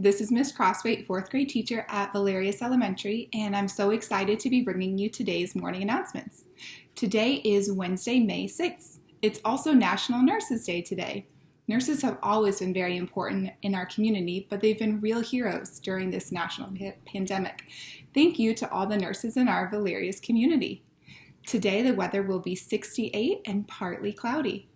This is Miss Crosswaite, 4th grade teacher at Valerius Elementary, and I'm so excited to be bringing you today's morning announcements. Today is Wednesday, May 6th. It's also National Nurses Day today. Nurses have always been very important in our community, but they've been real heroes during this national pandemic. Thank you to all the nurses in our Valerius community. Today the weather will be 68 and partly cloudy.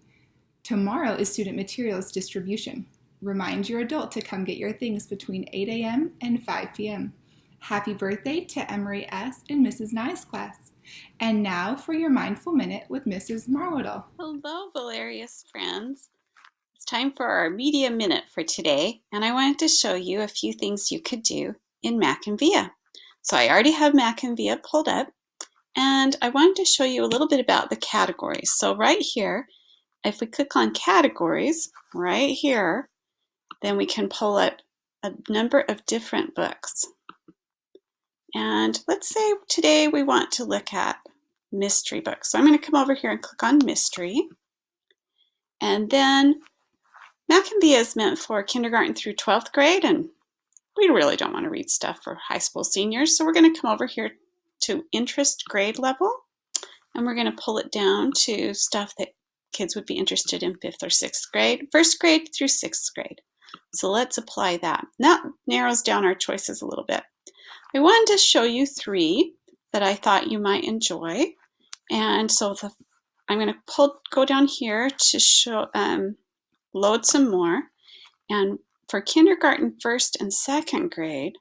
Tomorrow is student materials distribution. Remind your adult to come get your things between 8 a.m. and 5 p.m. Happy birthday to Emery S. in Mrs. Nye's class. And now for your Mindful Minute with Mrs. Marwoodle. Hello, Valerius friends. It's time for our Media Minute for today, and I wanted to show you a few things you could do in Mac and Via. So I already have Mac and Via pulled up, and I wanted to show you a little bit about the categories. So right here, if we click on categories, right here, then we can pull up a number of different books. And let's say today we want to look at mystery books. So I'm going to come over here and click on mystery. And then Mac and Via is meant for kindergarten through 12th grade, and we really don't want to read stuff for high school seniors. So we're going to come over here to interest grade level, and we're going to pull it down to stuff that kids would be interested in 5th or 6th grade, 1st grade through 6th grade. So let's apply that. That narrows down our choices a little bit. I wanted to show you 3 that I thought you might enjoy. And so I'm going to go down here to show load some more. And for kindergarten 1st and 2nd grade,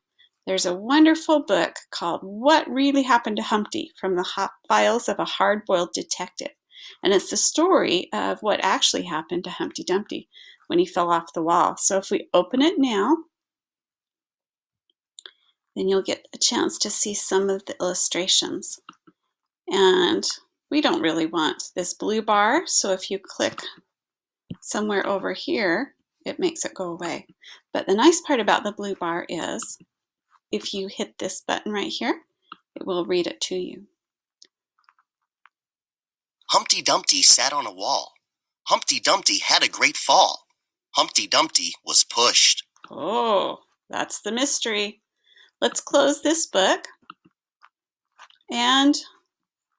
there's a wonderful book called What Really Happened to Humpty from the Files of a Hard-Boiled Detective. And it's the story of what actually happened to Humpty Dumpty when he fell off the wall. So if we open it now, then you'll get a chance to see some of the illustrations. And we don't really want this blue bar, so if you click somewhere over here, it makes it go away. But the nice part about the blue bar is if you hit this button right here, it will read it to you. Humpty Dumpty sat on a wall. Humpty Dumpty had a great fall. Humpty Dumpty was pushed. Oh, that's the mystery. Let's close this book and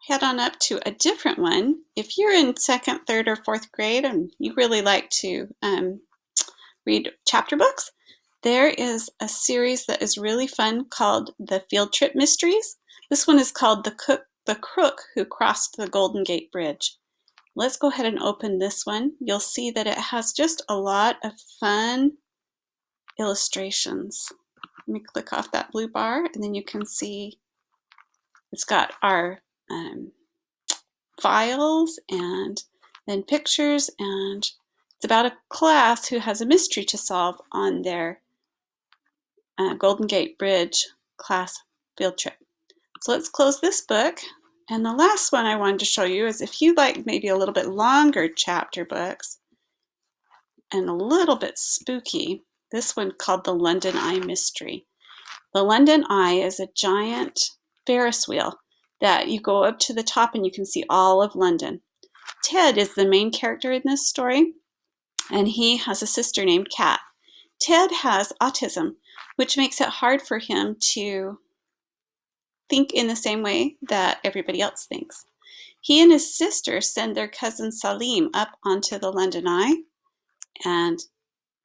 head on up to a different one. If you're in 2nd, 3rd, or 4th grade and you really like to read chapter books, there is a series that is really fun called The Field Trip Mysteries. This one is called The Crook Who Crossed the Golden Gate Bridge. Let's go ahead and open this one. You'll see that it has just a lot of fun illustrations. Let me click off that blue bar, and then you can see it's got our files and then pictures, and it's about a class who has a mystery to solve on their Golden Gate Bridge class field trip. So let's close this book. And the last one I wanted to show you is if you like maybe a little bit longer chapter books and a little bit spooky, this one called The London Eye Mystery. The London Eye is a giant Ferris wheel that you go up to the top and you can see all of London. Ted is the main character in this story, and he has a sister named Kat. Ted has autism, which makes it hard for him to think in the same way that everybody else thinks. He and his sister send their cousin Salim up onto the London Eye, and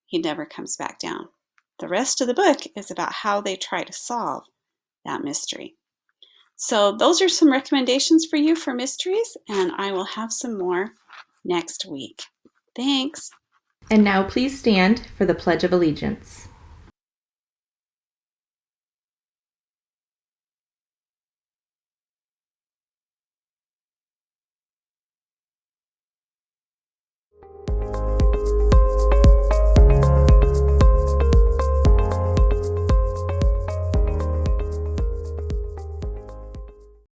he never comes back down. The rest of the book is about how they try to solve that mystery. So those are some recommendations for you for mysteries, and I will have some more next week. Thanks. And now please stand for the Pledge of Allegiance.